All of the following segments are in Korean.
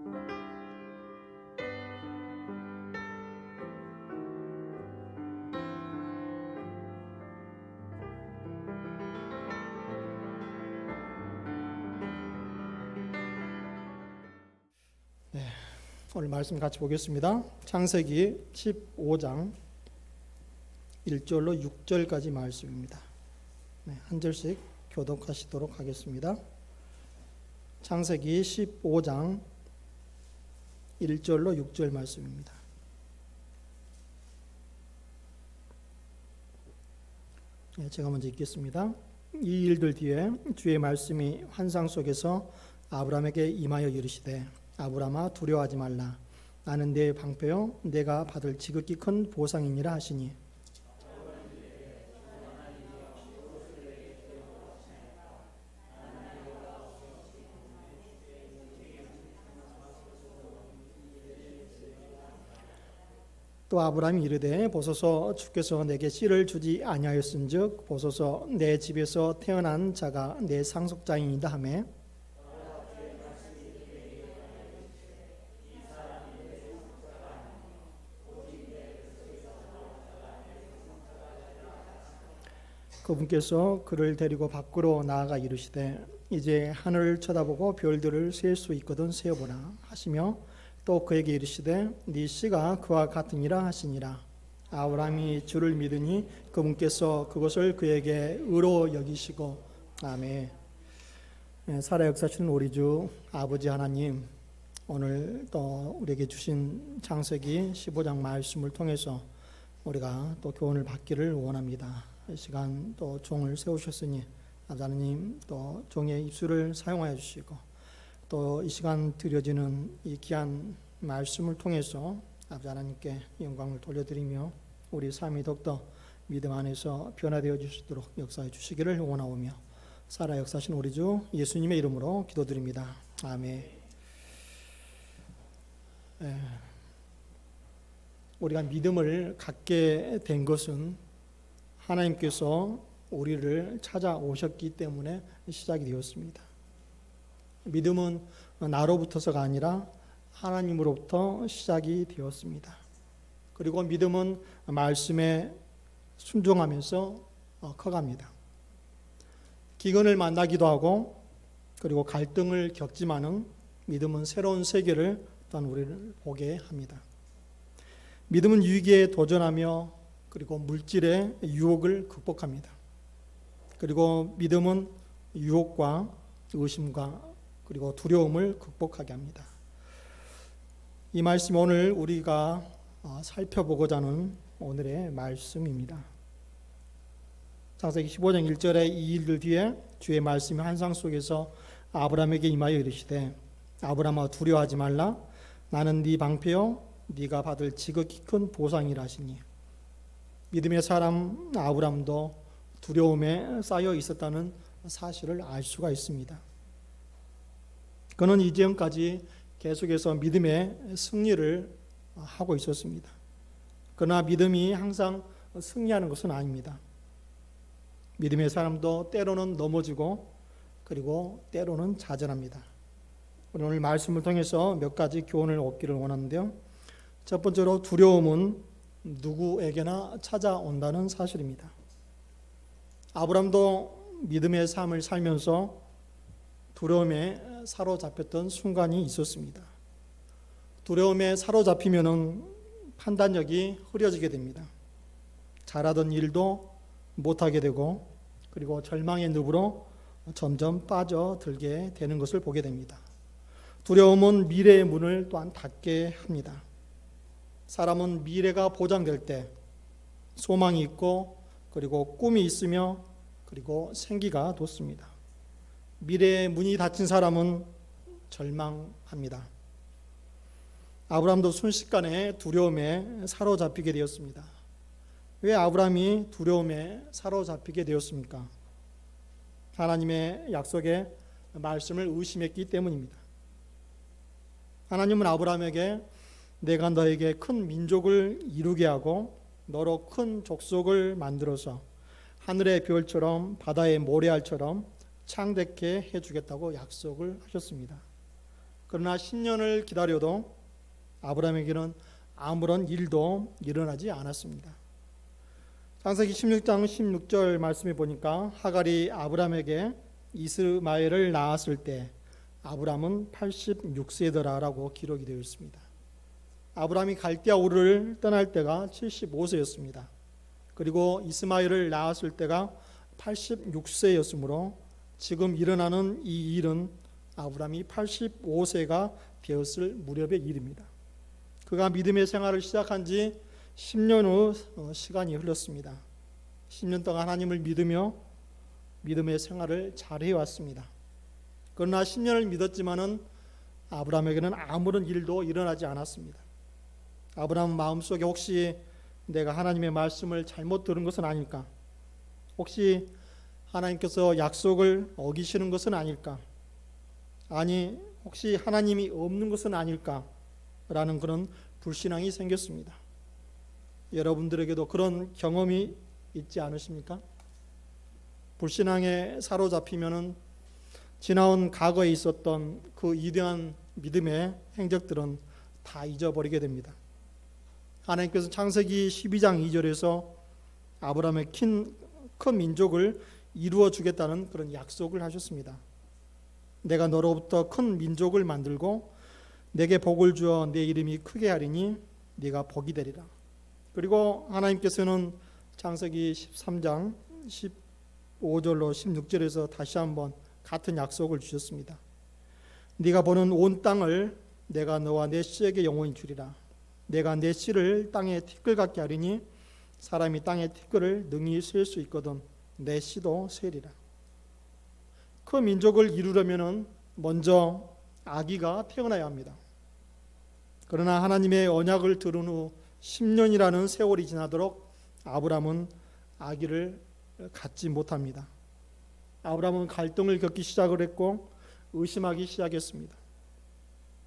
네, 오늘 말씀 같이 보겠습니다. 창세기 15장 1절로 6절까지 말씀입니다. 네, 한 절씩 교독하시도록 하겠습니다. 창세기 15장 1절로 6절 말씀입니다. 네, 제가 먼저 읽겠습니다. 이 일들 뒤에 주의 말씀이 환상 속에서 아브라함에게 임하여 이르시되 아브라함아 두려워하지 말라. 나는 네 방패요 내가 받을 지극히 큰 보상이니라 하시니 또 아브라함이 이르되 보소서 주께서 내게 씨를 주지 아니하였은즉 보소서 내 집에서 태어난 자가 내 상속자이니이다 하매 그분께서 그를 데리고 밖으로 나아가 이르시되 이제 하늘을 쳐다보고 별들을 셀 수 있거든 세어보라 하시며 또 그에게 이르시되 네 씨가 그와 같으니라 하시니라. 아브라함이 주를 믿으니 그분께서 그것을 그에게 의로 여기시고 아멘. 살아 역사하시는 우리 주 아버지 하나님, 오늘 또 우리에게 주신 창세기 15장 말씀을 통해서 우리가 또 교훈을 받기를 원합니다. 이 시간 또 종을 세우셨으니 하나님 또 종의 입술을 사용하여 주시고 또 이 시간 드려지는 이 귀한 말씀을 통해서 아버지 하나님께 영광을 돌려드리며 우리 삶이 더욱더 믿음 안에서 변화되어 주시도록 역사해 주시기를 원하오며 살아 역사하신 우리 주 예수님의 이름으로 기도드립니다. 아멘. 우리가 믿음을 갖게 된 것은 하나님께서 우리를 찾아오셨기 때문에 시작이 되었습니다. 믿음은 나로부터서가 아니라 하나님으로부터 시작이 되었습니다. 그리고 믿음은 말씀에 순종하면서 커갑니다. 기근을 만나기도 하고 그리고 갈등을 겪지만은 믿음은 새로운 세계를 또한 우리를 보게 합니다. 믿음은 위기에 도전하며 그리고 물질의 유혹을 극복합니다. 그리고 믿음은 유혹과 의심과 그리고 두려움을 극복하게 합니다. 이 말씀 오늘 우리가 살펴보고자 하는 오늘의 말씀입니다. 창세기 15장 1절에 이 일들 뒤에 주의 말씀이 환상 속에서 아브라함에게 임하여 이르시되 아브라함아 두려워하지 말라. 나는 네 방패요 네가 받을 지극히 큰 보상이라 하시니 믿음의 사람 아브라함도 두려움에 쌓여 있었다는 사실을 알 수가 있습니다. 그는 이전까지 계속해서 믿음의 승리를 하고 있었습니다. 그러나 믿음이 항상 승리하는 것은 아닙니다. 믿음의 사람도 때로는 넘어지고 그리고 때로는 좌절합니다. 우리 오늘 말씀을 통해서 몇 가지 교훈을 얻기를 원하는데요. 첫 번째로 두려움은 누구에게나 찾아온다는 사실입니다. 아브라함도 믿음의 삶을 살면서 두려움에 사로잡혔던 순간이 있었습니다. 두려움에 사로잡히면 판단력이 흐려지게 됩니다. 잘하던 일도 못하게 되고 그리고 절망의 늪으로 점점 빠져들게 되는 것을 보게 됩니다. 두려움은 미래의 문을 또한 닫게 합니다. 사람은 미래가 보장될 때 소망이 있고 그리고 꿈이 있으며 그리고 생기가 돋습니다. 미래의 문이 닫힌 사람은 절망합니다. 아브라함도 순식간에 두려움에 사로잡히게 되었습니다. 왜 아브라함이 두려움에 사로잡히게 되었습니까? 하나님의 약속의 말씀을 의심했기 때문입니다. 하나님은 아브라함에게 내가 너에게 큰 민족을 이루게 하고 너로 큰 족속을 만들어서 하늘의 별처럼 바다의 모래알처럼 창대케 해주겠다고 약속을 하셨습니다. 그러나 10년을 기다려도 아브라함에게는 아무런 일도 일어나지 않았습니다. 창세기 16장 16절 말씀에 보니까 하갈이 아브라함에게 이스마엘을 낳았을 때 아브라함은 86세더라라고 기록이 되어 있습니다. 아브라함이 갈대아 우르를 떠날 때가 75세였습니다. 그리고 이스마엘을 낳았을 때가 86세였으므로 지금 일어나는 이 일은 아브라함이 85세가 되었을 무렵의 일입니다. 그가 믿음의 생활을 시작한 지 10년 후 시간이 흘렀습니다. 10년 동안 하나님을 믿으며 믿음의 생활을 잘 해왔습니다. 그러나 10년을 믿었지만은 아브라함에게는 아무런 일도 일어나지 않았습니다. 아브라함 마음속에 혹시 내가 하나님의 말씀을 잘못 들은 것은 아닐까? 혹시 하나님께서 약속을 어기시는 것은 아닐까? 아니, 혹시 하나님이 없는 것은 아닐까? 라는 그런 불신앙이 생겼습니다. 여러분들에게도 그런 경험이 있지 않으십니까? 불신앙에 사로잡히면은 지나온 과거에 있었던 그 위대한 믿음의 행적들은 다 잊어버리게 됩니다. 하나님께서 창세기 12장 2절에서 아브라함의 큰 민족을 이루어 주겠다는 그런 약속을 하셨습니다. 내가 너로부터 큰 민족을 만들고 내게 복을 주어 내 이름이 크게 하리니 네가 복이 되리라. 그리고 하나님께서는 창세기 13장 15절로 16절에서 다시 한번 같은 약속을 주셨습니다. 네가 보는 온 땅을 내가 너와 내 씨에게 영원히 주리라. 내가 내 씨를 땅에 티끌 같게 하리니 사람이 땅의 티끌을 능히 셀 수 있거든 내 씨도 세리라. 그 민족을 이루려면은 먼저 아기가 태어나야 합니다. 그러나 하나님의 언약을 들은 후 10년이라는 세월이 지나도록 아브라함은 아기를 갖지 못합니다. 아브라함은 갈등을 겪기 시작을 했고 의심하기 시작했습니다.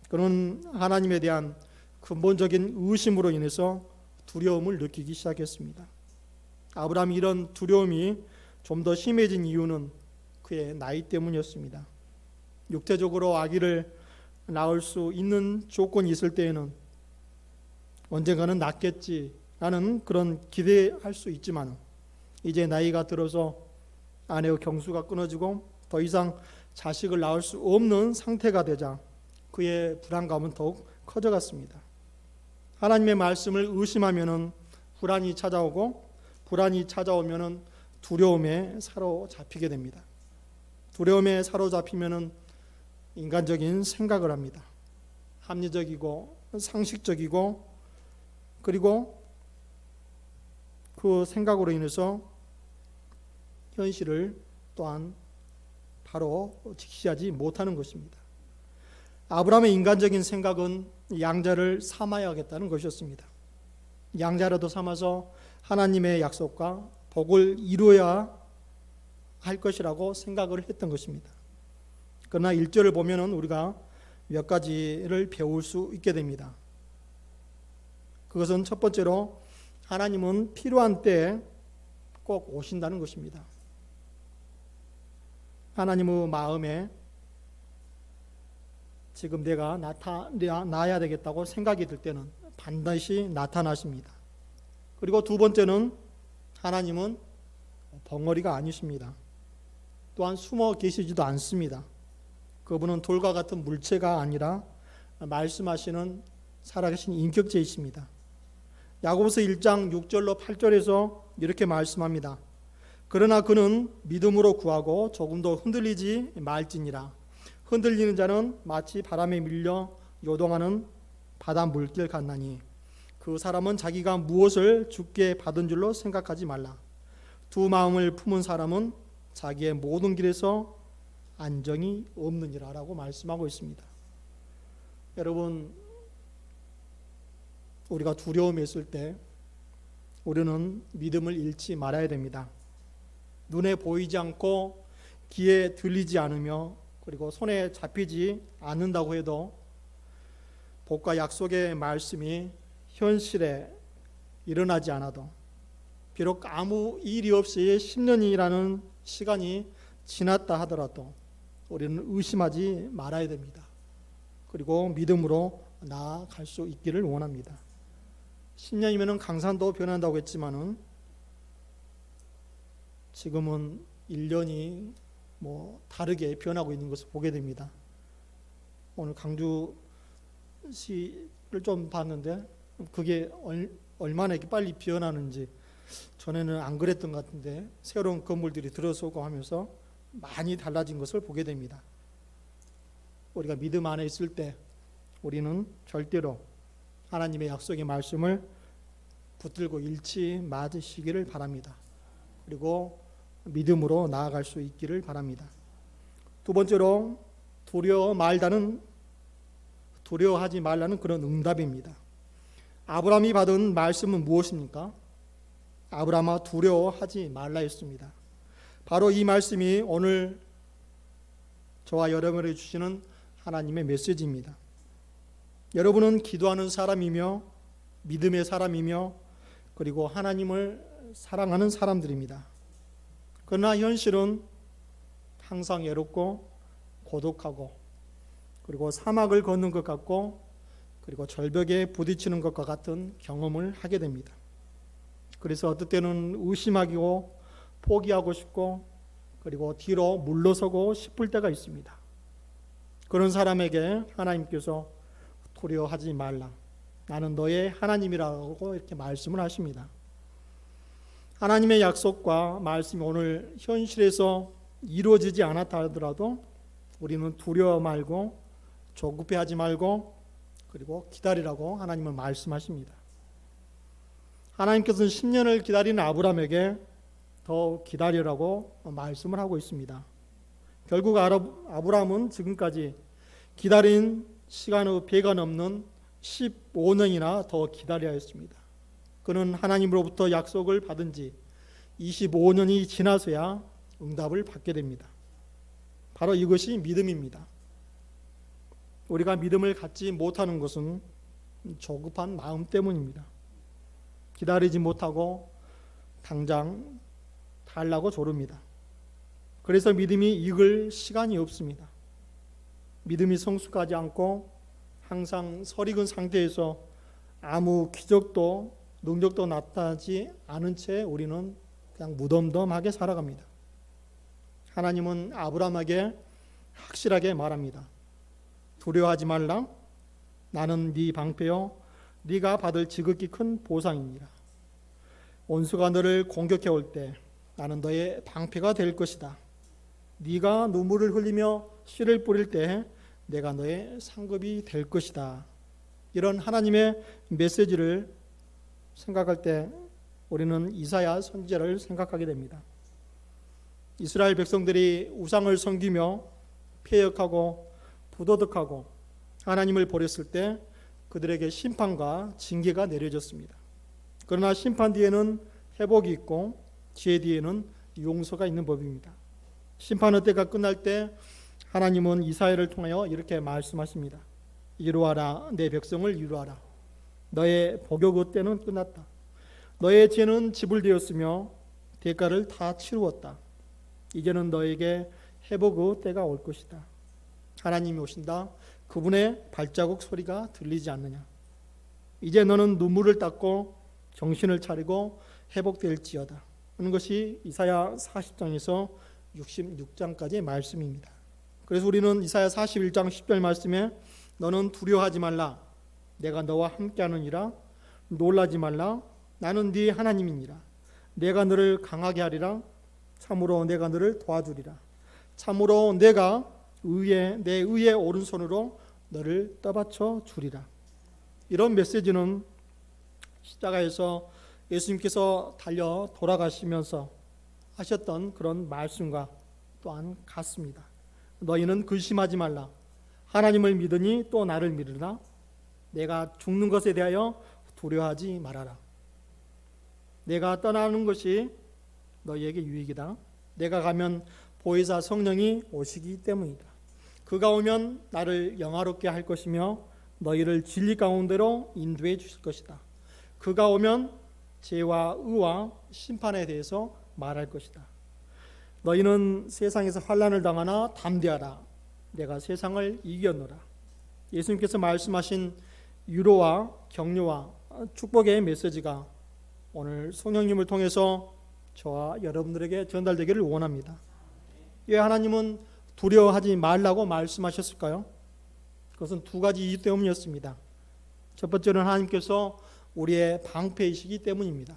그는 하나님에 대한 근본적인 의심으로 인해서 두려움을 느끼기 시작했습니다. 아브라함이 이런 두려움이 좀 더 심해진 이유는 그의 나이 때문이었습니다. 육체적으로 아기를 낳을 수 있는 조건이 있을 때에는 언젠가는 낳겠지라는 그런 기대할 수 있지만 이제 나이가 들어서 아내의 경수가 끊어지고 더 이상 자식을 낳을 수 없는 상태가 되자 그의 불안감은 더욱 커져갔습니다. 하나님의 말씀을 의심하면은 불안이 찾아오고 불안이 찾아오면은 두려움에 사로잡히게 됩니다. 두려움에 사로잡히면은 인간적인 생각을 합니다. 합리적이고 상식적이고 그리고 그 생각으로 인해서 현실을 또한 바로 직시하지 못하는 것입니다. 아브라함의 인간적인 생각은 양자를 삼아야겠다는 것이었습니다. 양자라도 삼아서 하나님의 약속과 복을 이루어야 할 것이라고 생각을 했던 것입니다. 그러나 1절을 보면은 우리가 몇 가지를 배울 수 있게 됩니다. 그것은 첫 번째로 하나님은 필요한 때에 꼭 오신다는 것입니다. 하나님의 마음에 지금 내가 나아야 되겠다고 생각이 들 때는 반드시 나타나십니다. 그리고 두 번째는 하나님은 벙어리가 아니십니다. 또한 숨어 계시지도 않습니다. 그분은 돌과 같은 물체가 아니라 말씀하시는 살아계신 인격체이십니다. 야고보서 1장 6절로 8절에서 이렇게 말씀합니다. 그러나 그는 믿음으로 구하고 조금도 흔들리지 말지니라. 흔들리는 자는 마치 바람에 밀려 요동하는 바다 물길 같나니 그 사람은 자기가 무엇을 주께 받은 줄로 생각하지 말라. 두 마음을 품은 사람은 자기의 모든 길에서 안정이 없느니라 라고 말씀하고 있습니다. 여러분, 우리가 두려움에 있을 때 우리는 믿음을 잃지 말아야 됩니다. 눈에 보이지 않고 귀에 들리지 않으며 그리고 손에 잡히지 않는다고 해도 복과 약속의 말씀이 현실에 일어나지 않아도 비록 아무 일이 없이 10년이라는 시간이 지났다 하더라도 우리는 의심하지 말아야 됩니다. 그리고 믿음으로 나아갈 수 있기를 원합니다. 10년이면 강산도 변한다고 했지만은 지금은 1년이 다르게 변하고 있는 것을 보게 됩니다. 오늘 강주시를 좀 봤는데 그게 얼마나 이렇게 빨리 변하는지, 전에는 안 그랬던 것 같은데 새로운 건물들이 들어서고 하면서 많이 달라진 것을 보게 됩니다. 우리가 믿음 안에 있을 때 우리는 절대로 하나님의 약속의 말씀을 붙들고 잃지 마시기를 바랍니다. 그리고 믿음으로 나아갈 수 있기를 바랍니다. 두 번째로 두려워하지 말라는 그런 응답입니다. 아브라함이 받은 말씀은 무엇입니까? 아브라함아, 두려워하지 말라 했습니다. 바로 이 말씀이 오늘 저와 여러분에게 주시는 하나님의 메시지입니다. 여러분은 기도하는 사람이며 믿음의 사람이며 그리고 하나님을 사랑하는 사람들입니다. 그러나 현실은 항상 외롭고 고독하고 그리고 사막을 걷는 것 같고 그리고 절벽에 부딪히는 것과 같은 경험을 하게 됩니다. 그래서 어떨 때는 의심하고 포기하고 싶고 그리고 뒤로 물러서고 싶을 때가 있습니다. 그런 사람에게 하나님께서 두려워하지 말라, 나는 너의 하나님이라고 이렇게 말씀을 하십니다. 하나님의 약속과 말씀이 오늘 현실에서 이루어지지 않았다 하더라도 우리는 두려워 말고 조급해하지 말고 그리고 기다리라고 하나님은 말씀하십니다. 하나님께서는 10년을 기다리는 아브라함에게 더 기다리라고 말씀을 하고 있습니다. 결국 아브라함은 지금까지 기다린 시간의 배가 넘는 15년이나 더 기다려야 했습니다. 그는 하나님으로부터 약속을 받은 지 25년이 지나서야 응답을 받게 됩니다. 바로 이것이 믿음입니다. 우리가 믿음을 갖지 못하는 것은 조급한 마음 때문입니다. 기다리지 못하고 당장 달라고 조릅니다. 그래서 믿음이 익을 시간이 없습니다. 믿음이 성숙하지 않고 항상 설익은 상태에서 아무 기적도 능력도 나타나지 않은 채 우리는 그냥 무덤덤하게 살아갑니다. 하나님은 아브라함에게 확실하게 말합니다. 두려워하지 말라. 나는 네 방패요 네가 받을 지극히 큰 보상이니라. 원수가 너를 공격해 올 때 나는 너의 방패가 될 것이다. 네가 눈물을 흘리며 씨를 뿌릴 때 내가 너의 상급이 될 것이다. 이런 하나님의 메시지를 생각할 때 우리는 이사야 선지자를 생각하게 됩니다. 이스라엘 백성들이 우상을 섬기며 패역하고 부도덕하고 하나님을 버렸을 때 그들에게 심판과 징계가 내려졌습니다. 그러나 심판 뒤에는 회복이 있고 지혜 뒤에는 용서가 있는 법입니다. 심판의 때가 끝날 때 하나님은 이사야를 통하여 이렇게 말씀하십니다. 이루하라, 내 백성을 이루하라. 너의 복역의 때는 끝났다. 너의 죄는 지불되었으며 대가를 다 치루었다. 이제는 너에게 회복의 때가 올 것이다. 하나님이 오신다. 그분의 발자국 소리가 들리지 않느냐. 이제 너는 눈물을 닦고 정신을 차리고 회복될지어다 하는 것이 이사야 40장에서 66장까지의 말씀입니다. 그래서 우리는 이사야 41장 10절 말씀에 너는 두려워하지 말라. 내가 너와 함께하느니라. 놀라지 말라. 나는 네 하나님이니라. 내가 너를 강하게 하리라. 참으로 내가 너를 도와주리라. 참으로 내가 내 의의 오른손으로 너를 떠받쳐 주리라. 이런 메시지는 십자가에서 예수님께서 달려 돌아가시면서 하셨던 그런 말씀과 또한 같습니다. 너희는 근심하지 말라. 하나님을 믿으니 또 나를 믿으라. 내가 죽는 것에 대하여 두려워하지 말아라. 내가 떠나는 것이 너희에게 유익이다. 내가 가면 보혜사 성령이 오시기 때문이다. 그가 오면 나를 영화롭게 할 것이며 너희를 진리 가운데로 인도해 주실 것이다. 그가 오면 죄와 의와 심판에 대해서 말할 것이다. 너희는 세상에서 환난을 당하나 담대하라. 내가 세상을 이겼노라. 예수님께서 말씀하신 위로와 격려와 축복의 메시지가 오늘 성령님을 통해서 저와 여러분들에게 전달되기를 원합니다. 왜 하나님은 두려워하지 말라고 말씀하셨을까요? 그것은 두 가지 이유 때문이었습니다. 첫 번째는 하나님께서 우리의 방패이시기 때문입니다.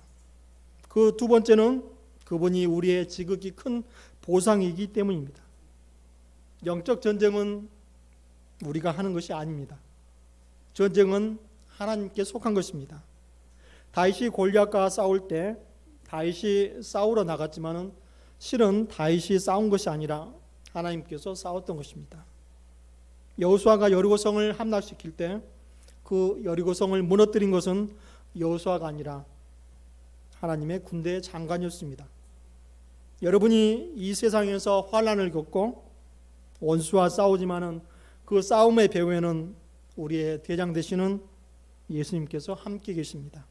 그 두 번째는 그분이 우리의 지극히 큰 보상이기 때문입니다. 영적 전쟁은 우리가 하는 것이 아닙니다. 전쟁은 하나님께 속한 것입니다. 다윗이 골리앗과 싸울 때 다윗이 싸우러 나갔지만은 실은 다윗이 싸운 것이 아니라 하나님께서 싸웠던 것입니다. 여호수아가 여리고성을 함락시킬 때 그 여리고성을 무너뜨린 것은 여호수아가 아니라 하나님의 군대의 장관이었습니다. 여러분이 이 세상에서 환난을 겪고 원수와 싸우지만은 그 싸움의 배후에는 우리의 대장 되시는 예수님께서 함께 계십니다.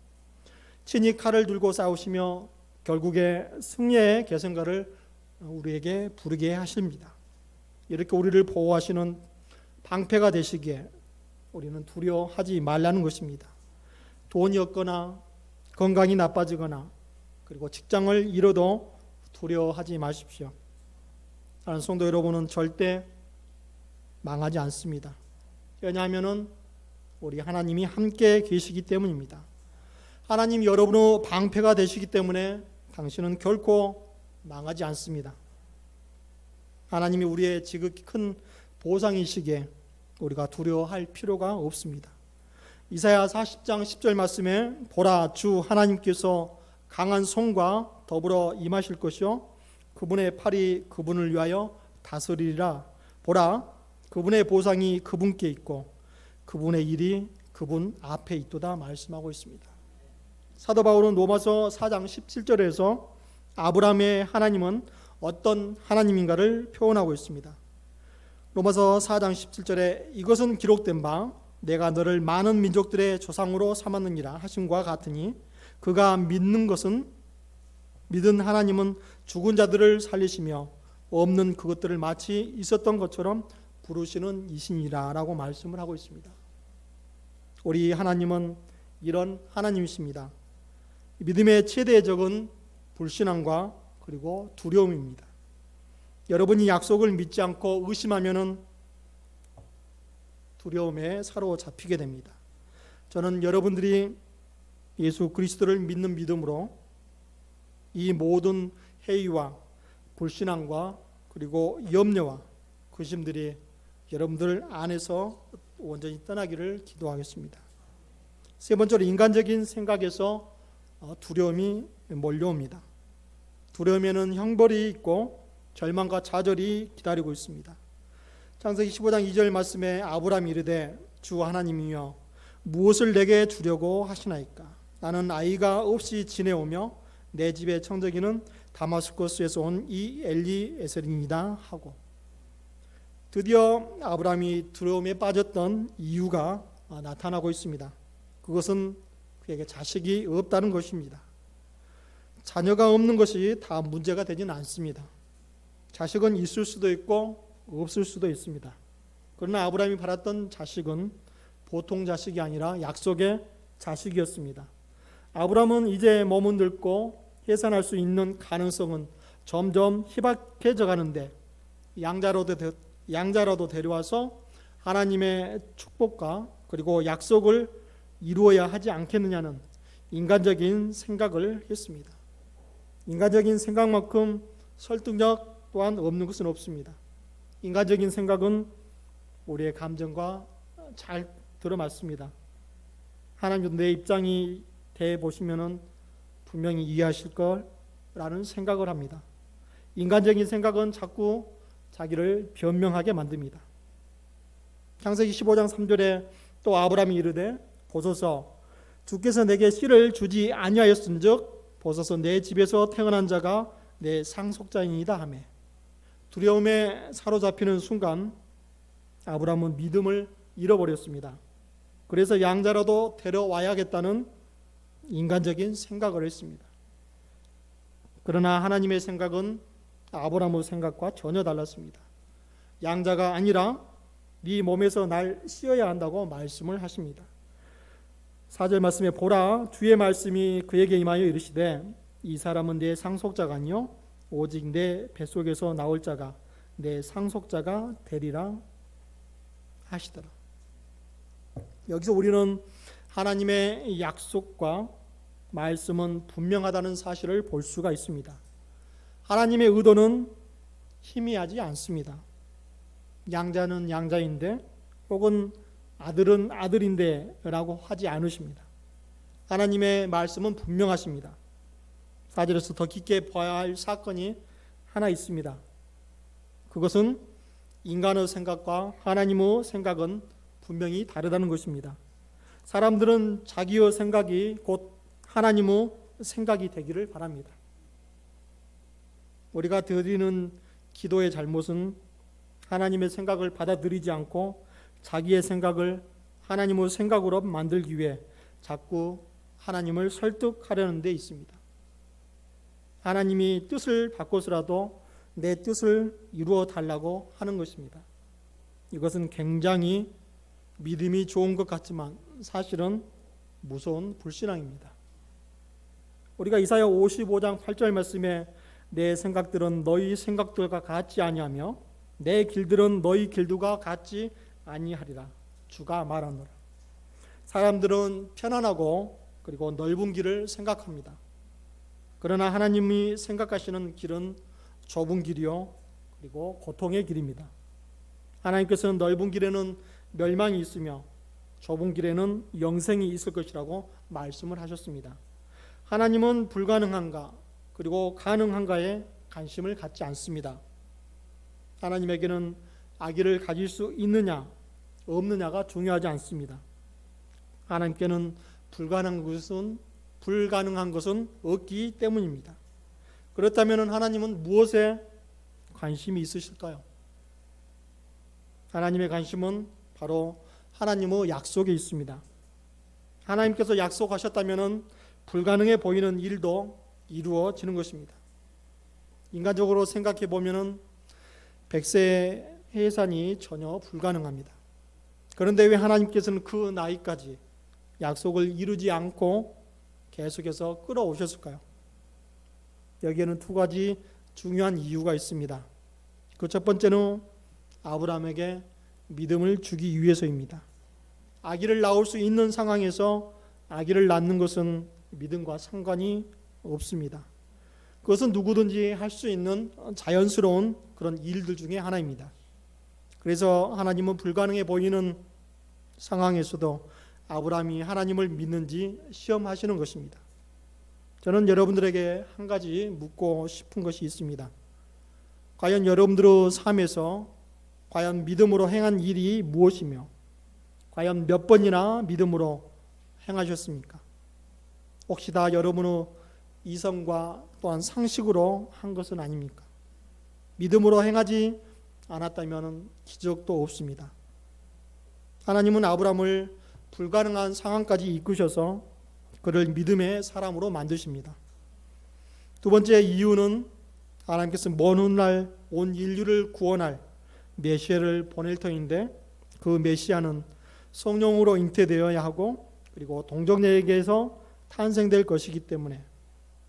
친히 칼을 들고 싸우시며 결국에 승리의 계승가를 우리에게 부르게 하십니다. 이렇게 우리를 보호하시는 방패가 되시기에 우리는 두려워하지 말라는 것입니다. 돈이 없거나 건강이 나빠지거나 그리고 직장을 잃어도 두려워하지 마십시오. 다른 성도 여러분은 절대 망하지 않습니다. 왜냐하면 우리 하나님이 함께 계시기 때문입니다. 하나님 여러분의 방패가 되시기 때문에 당신은 결코 망하지 않습니다. 하나님이 우리의 지극히 큰 보상이시기에 우리가 두려워할 필요가 없습니다. 이사야 40장 10절 말씀에 보라 주 하나님께서 강한 손과 더불어 임하실 것이요 그분의 팔이 그분을 위하여 다스리리라. 보라 그분의 보상이 그분께 있고 그분의 일이 그분 앞에 있도다 말씀하고 있습니다. 사도 바울은 로마서 4장 17절에서 아브라함의 하나님은 어떤 하나님인가를 표현하고 있습니다. 로마서 4장 17절에 이것은 기록된 바 내가 너를 많은 민족들의 조상으로 삼았느니라 하심과 같으니 그가 믿는 하나님은 죽은 자들을 살리시며 없는 그것들을 마치 있었던 것처럼 부르시는 이신이라 라고 말씀을 하고 있습니다. 우리 하나님은 이런 하나님이십니다. 믿음의 최대의 적은 불신앙과 그리고 두려움입니다. 여러분이 약속을 믿지 않고 의심하면은 두려움에 사로잡히게 됩니다. 저는 여러분들이 예수 그리스도를 믿는 믿음으로 이 모든 회의와 불신앙과 그리고 염려와 근심들이 여러분들 안에서 온전히 떠나기를 기도하겠습니다. 세 번째로 인간적인 생각에서 두려움이 몰려옵니다. 두려움에는 형벌이 있고 절망과 좌절이 기다리고 있습니다. 창세기 15장 2절 말씀에 아브라함이 이르되 주 하나님이여 무엇을 내게 주려고 하시나이까? 나는 아이가 없이 지내오며 내 집의 청지기는 다마스커스에서 온 이 엘리에셀입니다 하고 드디어 아브라함이 두려움에 빠졌던 이유가 나타나고 있습니다. 그것은 그에게 자식이 없다는 것입니다. 자녀가 없는 것이 다 문제가 되지는 않습니다. 자식은 있을 수도 있고 없을 수도 있습니다. 그러나 아브라함이 바랐던 자식은 보통 자식이 아니라 약속의 자식이었습니다. 아브라함은 이제 몸은 늙고 해산할 수 있는 가능성은 점점 희박해져 가는데 양자라도 데려와서 하나님의 축복과 그리고 약속을 이루어야 하지 않겠느냐는 인간적인 생각을 했습니다. 인간적인 생각만큼 설득력 또한 없는 것은 없습니다. 인간적인 생각은 우리의 감정과 잘 들어맞습니다. 하나님도 내 입장이 돼 보시면은 분명히 이해하실 거라는 생각을 합니다. 인간적인 생각은 자꾸 자기를 변명하게 만듭니다. 창세기 15장 3절에 또 아브라함이 이르되 보소서 주께서 내게 씨를 주지 아니하였은즉 보소서 내 집에서 태어난 자가 내 상속자이니이다 하매 두려움에 사로잡히는 순간 아브라함은 믿음을 잃어버렸습니다. 그래서 양자라도 데려와야겠다는 인간적인 생각을 했습니다. 그러나 하나님의 생각은 아브라함의 생각과 전혀 달랐습니다. 양자가 아니라 네 몸에서 날 씌어야 한다고 말씀을 하십니다. 4절 말씀에 보라 주의 말씀이 그에게 임하여 이르시되 이 사람은 내 상속자가 아니요 오직 내 뱃속에서 나올 자가 내 상속자가 되리라 하시더라. 여기서 우리는 하나님의 약속과 말씀은 분명하다는 사실을 볼 수가 있습니다. 하나님의 의도는 희미하지 않습니다. 양자는 양자인데 혹은 아들은 아들인데 라고 하지 않으십니다. 하나님의 말씀은 분명하십니다. 4절에서 더 깊게 봐야 할 사건이 하나 있습니다. 그것은 인간의 생각과 하나님의 생각은 분명히 다르다는 것입니다. 사람들은 자기의 생각이 곧 하나님의 생각이 되기를 바랍니다. 우리가 드리는 기도의 잘못은 하나님의 생각을 받아들이지 않고 자기의 생각을 하나님의 생각으로 만들기 위해 자꾸 하나님을 설득하려는 데 있습니다. 하나님이 뜻을 바꿔서라도 내 뜻을 이루어 달라고 하는 것입니다. 이것은 굉장히 믿음이 좋은 것 같지만 사실은 무서운 불신앙입니다. 우리가 이사야 55장 8절 말씀에 내 생각들은 너희 생각들과 같지 아니하며 내 길들은 너희 길들과 같지 아니하리라 주가 말하노라. 사람들은 편안하고 그리고 넓은 길을 생각합니다. 그러나 하나님이 생각하시는 길은 좁은 길이요 그리고 고통의 길입니다. 하나님께서는 넓은 길에는 멸망이 있으며 좁은 길에는 영생이 있을 것이라고 말씀을 하셨습니다. 하나님은 불가능한가 그리고 가능한가에 관심을 갖지 않습니다. 하나님에게는 아기를 가질 수 있느냐 없느냐가 중요하지 않습니다. 하나님께는 불가능한 것은 없기 때문입니다. 그렇다면 하나님은 무엇에 관심이 있으실까요? 하나님의 관심은 바로 하나님의 약속에 있습니다. 하나님께서 약속하셨다면 불가능해 보이는 일도 이루어지는 것입니다. 인간적으로 생각해 보면 100세 해산이 전혀 불가능합니다. 그런데 왜 하나님께서는 그 나이까지 약속을 이루지 않고 계속해서 끌어오셨을까요? 여기에는 두 가지 중요한 이유가 있습니다. 그 첫 번째는 아브라함에게 믿음을 주기 위해서입니다. 아기를 낳을 수 있는 상황에서 아기를 낳는 것은 믿음과 상관이 없습니다. 그것은 누구든지 할 수 있는 자연스러운 그런 일들 중에 하나입니다. 그래서 하나님은 불가능해 보이는 상황에서도 아브라함이 하나님을 믿는지 시험하시는 것입니다. 저는 여러분들에게 한 가지 묻고 싶은 것이 있습니다. 과연 여러분들의 삶에서 과연 믿음으로 행한 일이 무엇이며 과연 몇 번이나 믿음으로 행하셨습니까? 혹시 다 여러분의 이성과 또한 상식으로 한 것은 아닙니까? 믿음으로 행하지 않았다면 기적도 없습니다. 하나님은 아브라함을 불가능한 상황까지 이끄셔서 그를 믿음의 사람으로 만드십니다. 두 번째 이유는 하나님께서 먼 훗날 온 인류를 구원할 메시아를 보낼 터인데 그 메시아는 성령으로 잉태되어야 하고 그리고 동정녀에게서 탄생될 것이기 때문에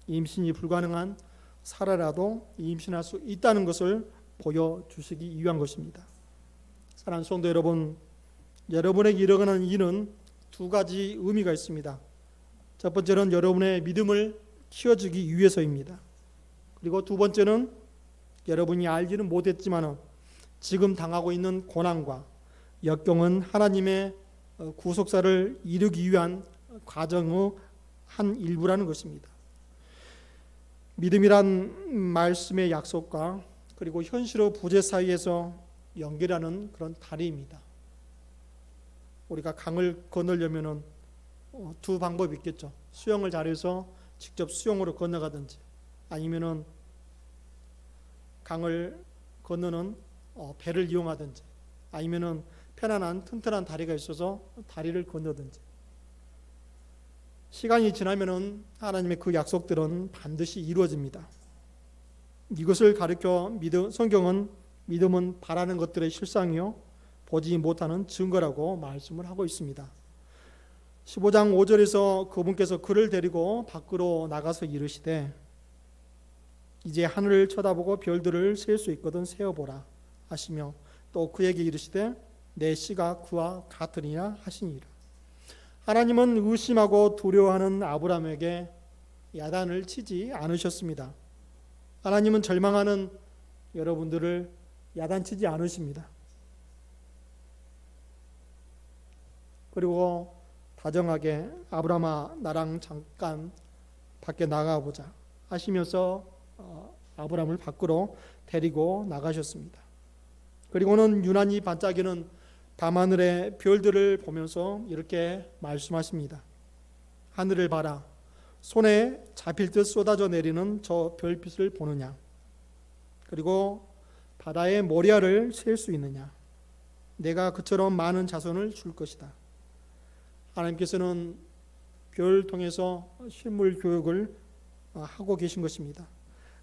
임신이 불가능한 사라라도 임신할 수 있다는 것을 보여주시기 위한 것입니다. 사랑하는 성도 여러분, 여러분에게 일어나는 일은 두 가지 의미가 있습니다. 첫 번째는 여러분의 믿음을 키워주기 위해서입니다. 그리고 두 번째는 여러분이 알지는 못했지만 지금 당하고 있는 고난과 역경은 하나님의 구속사를 이루기 위한 과정의 한 일부라는 것입니다. 믿음이란 말씀의 약속과 그리고 현실의 부재 사이에서 연결하는 그런 다리입니다. 우리가 강을 건너려면 두 방법이 있겠죠. 수영을 잘해서 직접 수영으로 건너가든지 아니면은 강을 건너는 배를 이용하든지 아니면은 편안한 튼튼한 다리가 있어서 다리를 건너든지. 시간이 지나면은 하나님의 그 약속들은 반드시 이루어집니다. 이것을 가르쳐 성경은 믿음은 바라는 것들의 실상이요 보지 못하는 증거라고 말씀을 하고 있습니다. 15장 5절에서 그분께서 그를 데리고 밖으로 나가서 이르시되 이제 하늘을 쳐다보고 별들을 셀 수 있거든 세어보라 하시며 또 그에게 이르시되 내 씨가 그와 같으리라 하시니라. 하나님은 의심하고 두려워하는 아브라함에게 야단을 치지 않으셨습니다. 하나님은 절망하는 여러분들을 야단치지 않으십니다. 그리고 다정하게 아브라함아 나랑 잠깐 밖에 나가보자 하시면서 아브라함을 밖으로 데리고 나가셨습니다. 그리고는 유난히 반짝이는 밤하늘의 별들을 보면서 이렇게 말씀하십니다. 하늘을 봐라. 손에 잡힐 듯 쏟아져 내리는 저 별빛을 보느냐. 그리고 바다의 모리아를 셀 수 있느냐. 내가 그처럼 많은 자손을 줄 것이다. 하나님께서는 별을 통해서 실물 교육을 하고 계신 것입니다.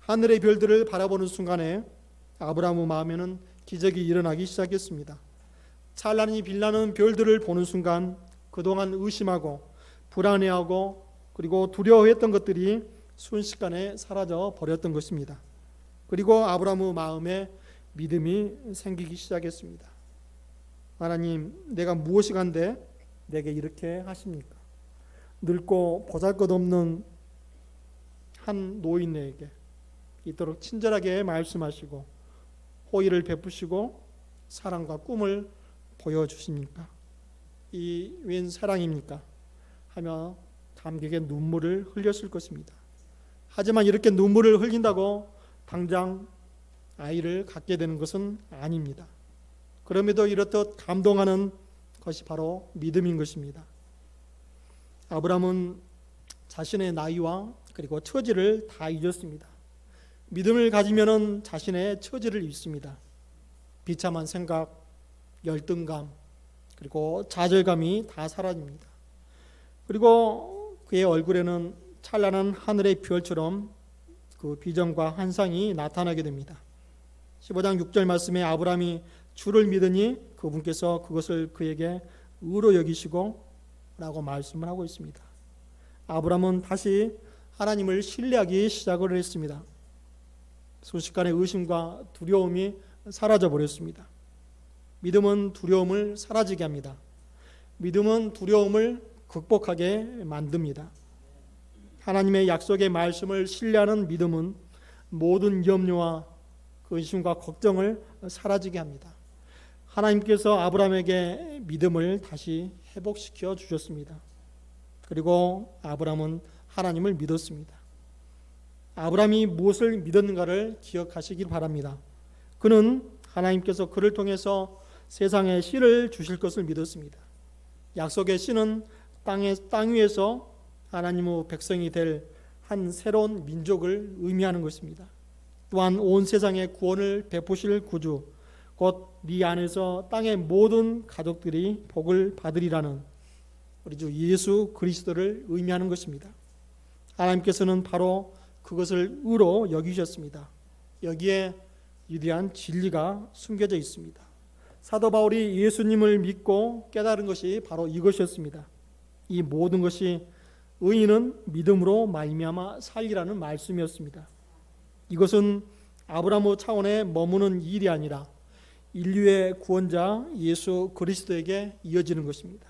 하늘의 별들을 바라보는 순간에 아브라함의 마음에는 기적이 일어나기 시작했습니다. 찬란히 빛나는 별들을 보는 순간 그동안 의심하고 불안해하고 그리고 두려워했던 것들이 순식간에 사라져 버렸던 것입니다. 그리고 아브라함의 마음에 믿음이 생기기 시작했습니다. 하나님, 내가 무엇이 간데 내게 이렇게 하십니까? 늙고 보잘것없는 한 노인에게 이토록 친절하게 말씀하시고 호의를 베푸시고 사랑과 꿈을 보여주십니까? 이 웬 사랑입니까? 하며 감격의 눈물을 흘렸을 것입니다. 하지만 이렇게 눈물을 흘린다고 당장 아이를 갖게 되는 것은 아닙니다. 그럼에도 이렇듯 감동하는 것이 바로 믿음인 것입니다. 아브라함은 자신의 나이와 그리고 처지를 다 잊었습니다. 믿음을 가지면은 자신의 처지를 잊습니다. 비참한 생각, 열등감, 그리고 좌절감이 다 사라집니다. 그리고 그의 얼굴에는 찬란한 하늘의 별처럼 그 비전과 환상이 나타나게 됩니다. 15장 6절 말씀에 아브라함이 주를 믿으니 그분께서 그것을 그에게 의로 여기시고 라고 말씀을 하고 있습니다. 아브라함은 다시 하나님을 신뢰하기 시작을 했습니다. 순식간에 의심과 두려움이 사라져 버렸습니다. 믿음은 두려움을 사라지게 합니다. 믿음은 두려움을 극복하게 만듭니다. 하나님의 약속의 말씀을 신뢰하는 믿음은 모든 염려와 근심과 걱정을 사라지게 합니다. 하나님께서 아브라함에게 믿음을 다시 회복시켜 주셨습니다. 그리고 아브라함은 하나님을 믿었습니다. 아브라함이 무엇을 믿었는가를 기억하시길 바랍니다. 그는 하나님께서 그를 통해서 세상에 씨를 주실 것을 믿었습니다. 약속의 씨는 땅 위에서 하나님의 백성이 될 한 새로운 민족을 의미하는 것입니다. 또한 온 세상에 구원을 베푸실 구주, 곧 네 안에서 땅의 모든 가족들이 복을 받으리라는 우리 주 예수 그리스도를 의미하는 것입니다. 하나님께서는 바로 그것을 의로 여기셨습니다. 여기에 위대한 진리가 숨겨져 있습니다. 사도 바울이 예수님을 믿고 깨달은 것이 바로 이것이었습니다. 이 모든 것이 의인은 믿음으로 말미암아 살리라는 말씀이었습니다. 이것은 아브라함 차원에 머무는 일이 아니라 인류의 구원자 예수 그리스도에게 이어지는 것입니다.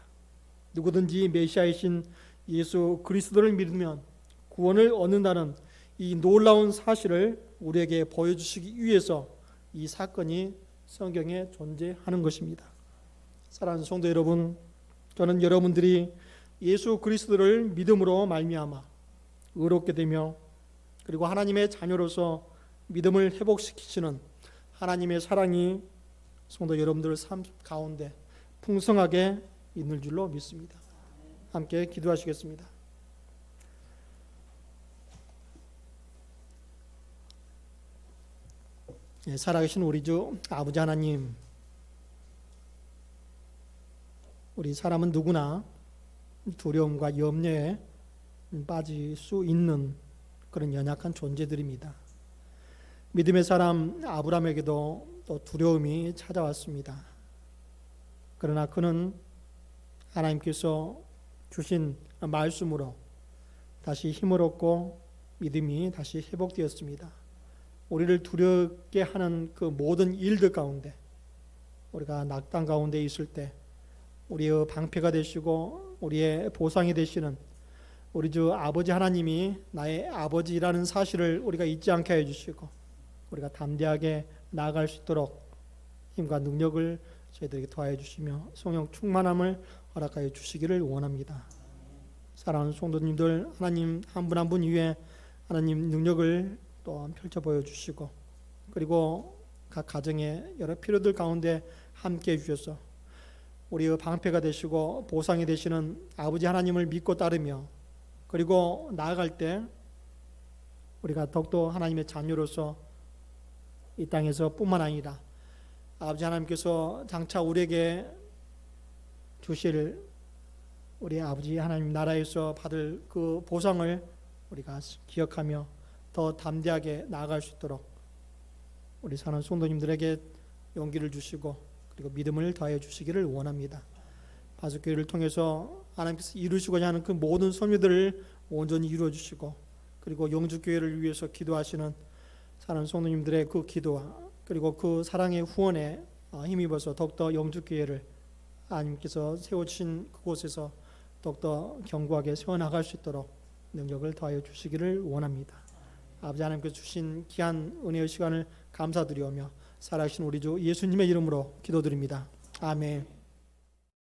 누구든지 메시아이신 예수 그리스도를 믿으면 구원을 얻는다는 이 놀라운 사실을 우리에게 보여주시기 위해서 이 사건이 성경에 존재하는 것입니다. 사랑하는 성도 여러분, 저는 여러분들이 예수 그리스도를 믿음으로 말미암아 의롭게 되며 그리고 하나님의 자녀로서 믿음을 회복시키시는 하나님의 사랑이 성도 여러분들 삶 가운데 풍성하게 있는 줄로 믿습니다. 함께 기도하시겠습니다. 살아계신 우리 주 아버지 하나님, 우리 사람은 누구나 두려움과 염려에 빠질 수 있는 그런 연약한 존재들입니다. 믿음의 사람 아브라함에게도 또 두려움이 찾아왔습니다. 그러나 그는 하나님께서 주신 말씀으로 다시 힘을 얻고 믿음이 다시 회복되었습니다. 우리를 두렵게 하는 그 모든 일들 가운데, 우리가 낙담 가운데 있을 때 우리의 방패가 되시고 우리의 보상이 되시는 우리 주 아버지 하나님이 나의 아버지라는 사실을 우리가 잊지 않게 해주시고 우리가 담대하게 나아갈 수 있도록 힘과 능력을 저희들에게 더하여 주시며 성령 충만함을 허락하여 주시기를 원합니다. 사랑하는 성도님들, 하나님 한 분 한 분 위에 하나님 능력을 또 펼쳐 보여주시고, 그리고 각 가정의 여러 필요들 가운데 함께해 주셔서 우리의 방패가 되시고 보상이 되시는 아버지 하나님을 믿고 따르며, 그리고 나아갈 때 우리가 더욱더 하나님의 자녀로서 이 땅에서 뿐만 아니라 아버지 하나님께서 장차 우리에게 주실 우리 아버지 하나님 나라에서 받을 그 보상을 우리가 기억하며 더 담대하게 나아갈 수 있도록 우리 사는 성도님들에게 용기를 주시고 그리고 믿음을 더하여 주시기를 원합니다. 바수교회를 통해서 하나님께서 이루시고자 하는 그 모든 소명들을 온전히 이루어 주시고, 그리고 영주교회를 위해서 기도하시는 사는 성도님들의 그 기도와 그리고 그 사랑의 후원에 힘입어서 더욱더 영주교회를 하나님께서 세우신 그곳에서 더욱더 견고하게 세워나갈 수 있도록 능력을 더하여 주시기를 원합니다. 아버지 하나님께서 주신 귀한 은혜의 시간을 감사드리오며 살아계신 우리 주 예수님의 이름으로 기도드립니다. 아멘.